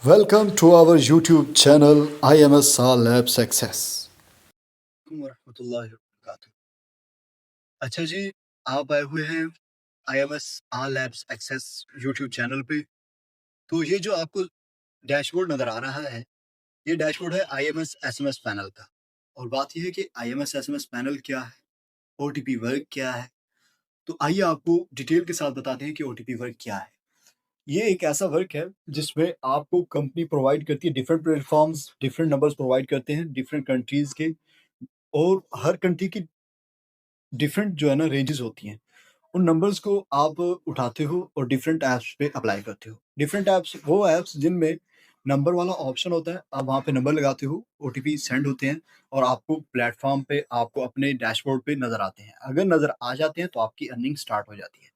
Welcome to our YouTube channel IMSR Lab Success. वरहमतुल्लाहि वबरकातुहू। अच्छा जी, आप आए हुए हैं IMS आल लैब्स एक्सेस यूट्यूब चैनल पे। तो ये जो आपको डैशबोर्ड नज़र आ रहा है, ये डैशबोर्ड है IMS SMS पैनल का। और बात ये है कि IMS SMS पैनल क्या है, OTP वर्क क्या है। तो आइए आपको डिटेल के साथ बताते हैं कि OTP वर्क क्या है। ये एक ऐसा वर्क है जिसमें आपको कंपनी प्रोवाइड करती है, different platforms different numbers provide करते हैं डिफरेंट कंट्रीज के। और हर कंट्री की डिफरेंट जो है ना रेंजेस होती हैं। उन नंबर्स को आप उठाते हो और डिफरेंट ऐप्स पे अप्लाई करते हो। डिफरेंट ऐप्स वो ऐप्स जिनमें नंबर वाला ऑप्शन होता है, आप वहाँ पे नंबर लगाते हो, ओटीपी सेंड होते हैं और आपको प्लेटफ़ॉर्म पे आपको अपने डैशबोर्ड पे नज़र आते हैं। अगर नज़र आ जाते हैं तो आपकी अर्निंग स्टार्ट हो जाती है।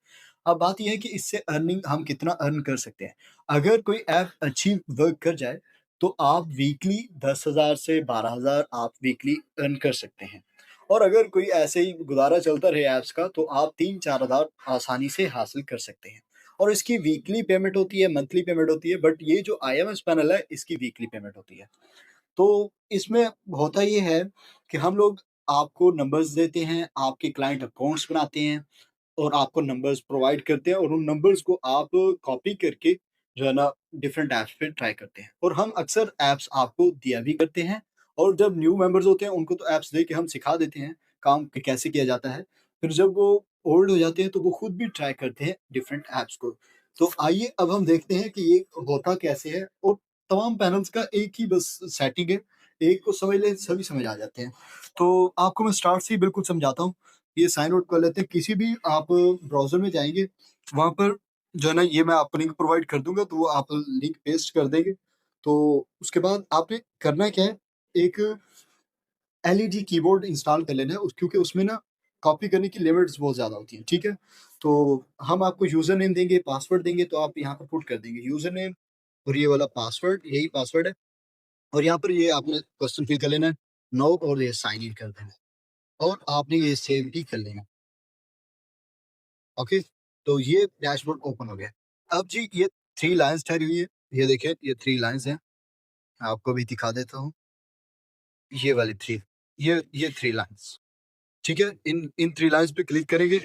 अब बात ये है कि इससे अर्निंग हम कितना अर्न कर सकते हैं। अगर कोई ऐप अच्छी वर्क कर जाए, तो आप वीकली 10,000 से 12,000 आप वीकली अर्न कर सकते हैं। और अगर कोई ऐसे ही गुज़ारा चलता रहे ऐप्स का, तो आप 3-4 हज़ार आसानी से हासिल कर सकते हैं। और इसकी वीकली पेमेंट होती है, मंथली पेमेंट होती है, बट ये जो आईएमएस पैनल है, इसकी वीकली पेमेंट होती है। तो इसमें होता ये है कि हम लोग आपको नंबर्स देते हैं, आपके क्लाइंट अकाउंट्स बनाते हैं और आपको नंबर्स प्रोवाइड करते हैं और उन नंबर्स को आप कॉपी करके जो है ना डिफरेंट ऐप्स पे ट्राई करते हैं। और हम अक्सर ऐप्स आपको दिया भी करते हैं और जब न्यू मेंबर्स होते हैं उनको तो ऐप्स दे के हम सिखा देते हैं काम कि कैसे किया जाता है। फिर जब वो ओल्ड हो जाते हैं तो वो खुद भी ट्राई करते हैं डिफरेंट ऐप्स को। तो आइए अब हम देखते हैं कि ये होता कैसे है और तमाम पैनल्स का एक ही बस सेटिंग है। एक को समझ लें सभी समझ आ जाते हैं। तो आपको मैं स्टार्ट से ही बिल्कुल समझाता हूँ। ये साइन आउट कर लेते हैं। किसी भी आप ब्राउज़र में जाएँगे, वहाँ पर जो है ना ये मैं आपको लिंक प्रोवाइड कर दूँगा, तो वो आप लिंक पेस्ट कर देंगे। तो उसके बाद आपने करना क्या है, एक एलईडी कीबोर्ड इंस्टॉल कर लेना है उस क्योंकि उसमें ना कॉपी करने की लिमिट्स बहुत ज़्यादा होती हैं, ठीक है? तो हम आपको यूज़र नेम देंगे, पासवर्ड देंगे, तो आप यहाँ पर पुट कर देंगे यूज़र नेम और ये वाला पासवर्ड, यही पासवर्ड है। और यहाँ पर ये आपने क्वेश्चन फिल कर लेना है, नो और ये साइन इन कर देना है और आपने ये सेव भी कर लेना है। ओके, तो ये डैशबोर्ड ओपन हो गया। अब जी ये 3 लाइन्स ठहरी हुई है। ये देखिए ये 3 लाइन्स हैं। आपको भी दिखा देता हूँ। ये वाली 3 ये 3 लाइन्स, ठीक है? इन 3 लाइन्स पे क्लिक करेंगे।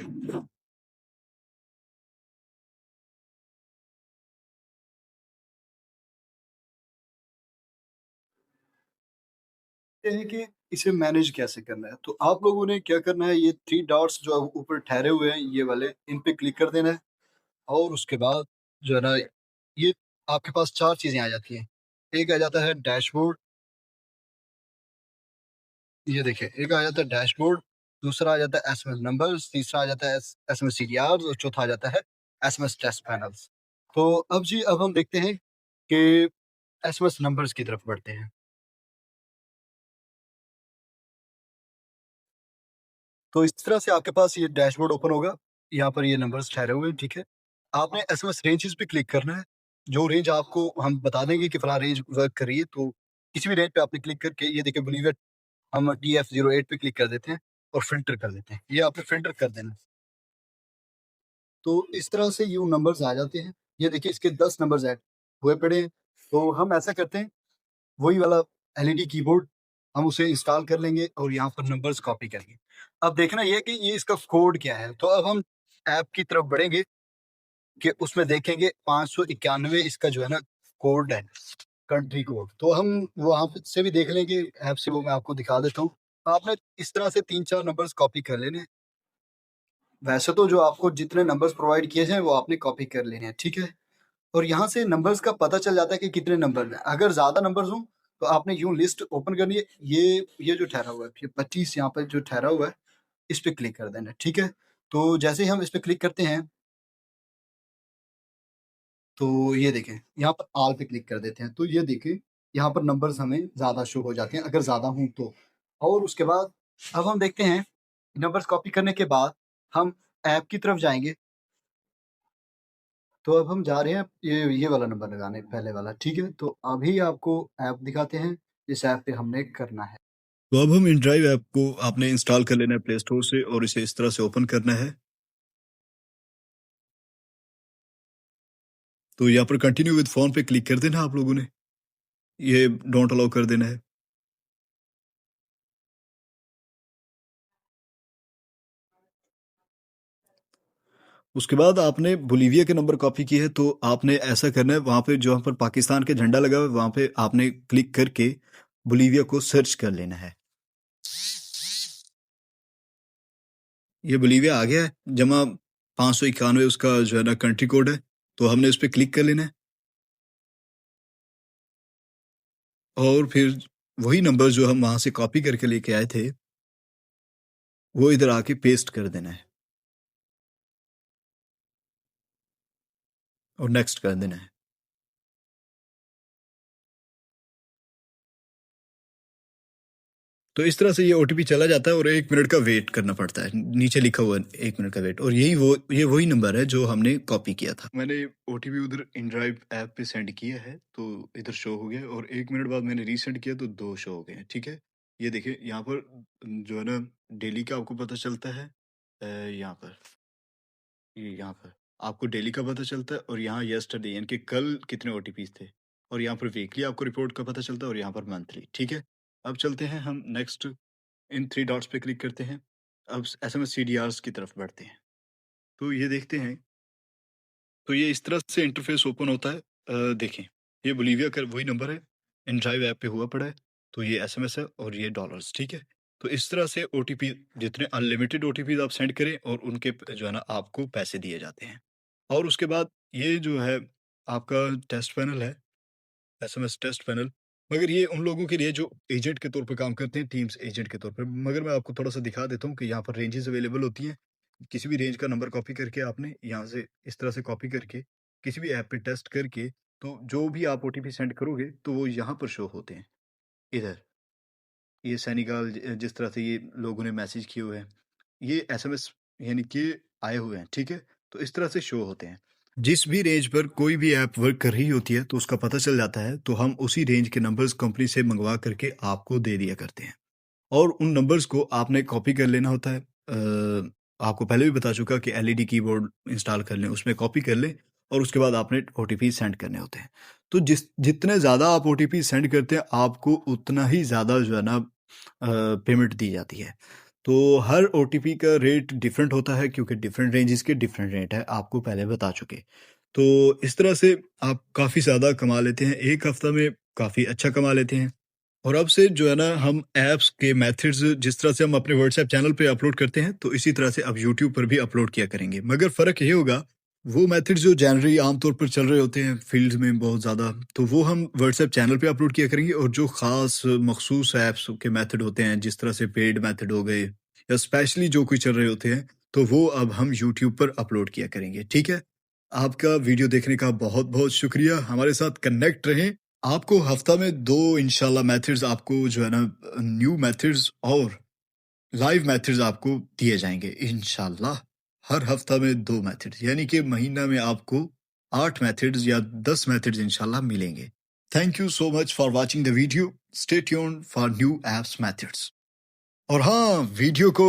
ये है कि इसे मैनेज कैसे करना है। तो आप लोगों ने क्या करना है, ये 3 डॉट्स जो ऊपर ठहरे हुए हैं ये वाले, इन पे क्लिक कर देना है और उसके बाद जो है ना ये आपके पास 4 चीज़ें आ जाती हैं। एक आ जाता है डैशबोर्ड, ये देखिए, एक आ जाता है डैशबोर्ड, दूसरा आ जाता है एसएमएस नंबर्स, तीसरा आ जाता है एसएमएस सीडीआर्स और चौथा आ जाता है एसएमएस टेस्ट पैनल्स। तो अब जी अब हम देखते हैं कि एसएमएस नंबर्स की तरफ बढ़ते हैं। तो इस तरह से आपके पास ये डैशबोर्ड ओपन होगा। यहाँ पर ये नंबर्स ठहरे हुए हैं, ठीक है? आपने एसएमएस रेंजेस पे क्लिक करना है। जो रेंज आपको हम बता देंगे कि फलाँ रेंज वर्क कर रही है, तो किसी भी रेंज पे आपने क्लिक करके ये देखिए बिलीव इट, हम TF08 पे क्लिक कर देते हैं और फ़िल्टर कर देते हैं। ये आपने फ़िल्टर कर देना है। तो इस तरह से यूँ नंबर्स आ जाते हैं। ये देखिए इसके 10 नंबर्स ऐड हुए पड़े हैं। तो हम ऐसा करते हैं, वही वाला एलईडी कीबोर्ड हम उसे इंस्टॉल कर लेंगे और यहाँ पर नंबर्स कॉपी करेंगे। अब देखना ये है कि ये इसका कोड क्या है। तो अब हम ऐप की तरफ बढ़ेंगे कि उसमें देखेंगे 591 इसका जो है ना कोड है, कंट्री कोड। तो हम वहाँ पे से भी देख लेंगे ऐप से, वो मैं आपको दिखा देता हूँ। आपने इस तरह से 3-4 नंबर्स कॉपी कर लेने हैं। वैसे तो जो आपको जितने नंबर्स प्रोवाइड किए जाएँ वो आपने कॉपी कर लेने हैं, ठीक है? और यहाँ से नंबर्स का पता चल जाता है कि कितने नंबर हैं। अगर ज़्यादा नंबर्स हों, तो आपने यूँ लिस्ट ओपन करनी है। ये जो ठहरा हुआ है, ये 25 यहाँ पर जो ठहरा हुआ है, इस पे क्लिक कर देना है, ठीक है? तो जैसे ही हम इस पे क्लिक करते हैं, तो ये देखें, यहाँ पर ऑल पे क्लिक कर देते हैं। तो ये देखिए, यहाँ पर नंबर्स हमें ज़्यादा शो हो जाते हैं, अगर ज़्यादा हों तो। और उसके बाद अब हम देखते हैं, नंबर्स कॉपी करने के बाद हम ऐप की तरफ जाएँगे। तो अब हम जा रहे हैं ये वाला नंबर लगाने, पहले वाला, ठीक है? तो अभी आपको ऐप दिखाते हैं, जिस ऐप पे हमने करना है। तो अब हम InDrive ऐप को आपने इंस्टॉल कर लेना है प्ले स्टोर से और इसे इस तरह से ओपन करना है। तो यहाँ पर कंटिन्यू विद फोन पे क्लिक कर देना आप लोगों ने, ये डोंट अलाउ कर देना है। उसके बाद आपने बोलीविया के नंबर कॉपी की है, तो आपने ऐसा करना है, वहां पे जहाँ पर पाकिस्तान के झंडा लगा हुआ है वहां पे आपने क्लिक करके बोलीविया को सर्च कर लेना है। ये बोलीविया आ गया है, जमा 591 उसका जो है ना कंट्री कोड है, तो हमने उस पर क्लिक कर लेना है और फिर वही नंबर जो हम वहां से कॉपी करके लेके आए थे वो इधर आके पेस्ट कर देना है और नेक्स्ट कर देना है। तो इस तरह से ये ओटीपी चला जाता है और 1 मिनट का वेट करना पड़ता है, नीचे लिखा हुआ है 1 मिनट का वेट, और ये वही नंबर है जो हमने कॉपी किया था। मैंने ओटीपी उधर इनड्राइव ऐप पे सेंड किया है तो इधर शो हो गया, और 1 मिनट बाद मैंने रीसेंड किया तो 2 शो हो गए हैं। ठीक है, ये देखिए यहाँ पर जो है ना डेली का आपको पता चलता है, यहाँ पर, ये यहाँ पर आपको डेली का पता चलता है, और यहाँ यस्टरडे यानी कि कल कितने ओटीपीज थे, और यहाँ पर वीकली आपको रिपोर्ट का पता चलता है, और यहाँ पर मंथली। ठीक है, अब चलते हैं हम नेक्स्ट, इन 3 डॉट्स पे क्लिक करते हैं। अब एसएमएस सीडीआर्स की तरफ बढ़ते हैं, तो ये देखते हैं, तो ये इस तरह से इंटरफेस ओपन होता है। देखें, ये बोलीविया का वही नंबर है, इनड्राइव ऐप पे हुआ पड़ा है, तो ये एसएमएस है और ये डॉलर्स। ठीक है, तो इस तरह से ओटीपी, जितने अनलिमिटेड ओटीपी आप सेंड करें और उनके जो है ना आपको पैसे दिए जाते हैं। और उसके बाद ये जो है आपका टेस्ट पैनल है, एसएमएस टेस्ट पैनल, मगर ये उन लोगों के लिए जो एजेंट के तौर पे काम करते हैं, टीम्स एजेंट के तौर पे। मगर मैं आपको थोड़ा सा दिखा देता हूँ कि यहाँ पर रेंजेस अवेलेबल होती हैं। किसी भी रेंज का नंबर कॉपी करके आपने यहाँ से इस तरह से कॉपी करके किसी भी ऐप पे टेस्ट करके, तो जो भी आप ओटीपी सेंड करोगे तो वो यहाँ पर शो होते हैं। इधर ये सेनेगल, जिस तरह से ये लोगों ने मैसेज किए हुए हैं, ये एसएमएस यानी कि आए हुए हैं। ठीक है, तो इस तरह से शो होते हैं। जिस भी रेंज पर कोई भी ऐप वर्क कर रही होती है तो उसका पता चल जाता है, तो हम उसी रेंज के नंबर्स कंपनी से मंगवा करके आपको दे दिया करते हैं, और उन नंबर्स को आपने कॉपी कर लेना होता है। आपको पहले भी बता चुका कि एलईडी कीबोर्ड इंस्टॉल कर लें, उसमें कॉपी कर लें, और उसके बाद आपने ओटीपी सेंड करने होते हैं। तो जितने ज़्यादा आप ओटीपी सेंड करते हैं आपको उतना ही ज़्यादा जो है ना पेमेंट दी जाती है। तो हर ओटीपी का रेट डिफरेंट होता है, क्योंकि डिफरेंट रेंजेस के डिफरेंट रेट है, आपको पहले बता चुके। तो इस तरह से आप काफ़ी ज़्यादा कमा लेते हैं, एक हफ्ता में काफ़ी अच्छा कमा लेते हैं। और अब से जो है ना हम ऐप्स के मेथड्स, जिस तरह से हम अपने व्हाट्सएप चैनल पे अपलोड करते हैं, तो इसी तरह से अब यूट्यूब पर भी अपलोड किया करेंगे। मगर फ़र्क ये होगा, वो मेथड्स जो जनरली आमतौर पर चल रहे होते हैं फील्ड में बहुत ज़्यादा, तो वो हम व्हाट्सएप चैनल पे अपलोड किया करेंगे, और जो ख़ास मखसूस ऐप्स के मेथड होते हैं, जिस तरह से पेड मेथड हो गए या स्पेशली जो कोई चल रहे होते हैं, तो वो अब हम यूट्यूब पर अपलोड किया करेंगे। ठीक है, आपका वीडियो देखने का बहुत बहुत शुक्रिया, हमारे साथ कनेक्ट रहें। आपको हफ्ता में 2 इंशाल्लाह मेथड्स आपको जो है ना न्यू मेथड्स और लाइव मेथड्स आपको दिए जाएंगे इंशाल्लाह। हर हफ्ता में 2 मेथड्स, यानी कि महीना में आपको 8 मेथड्स या 10 मेथड्स इंशाल्लाह मिलेंगे। Thank you so much for watching the video, stay tuned for new apps methods. और हाँ, वीडियो को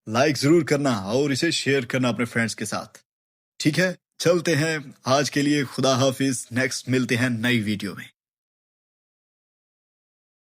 लाइक जरूर करना और इसे शेयर करना अपने फ्रेंड्स के साथ। ठीक है, चलते हैं, आज के लिए खुदा हाफिज, नेक्स्ट मिलते हैं नई वीडियो में।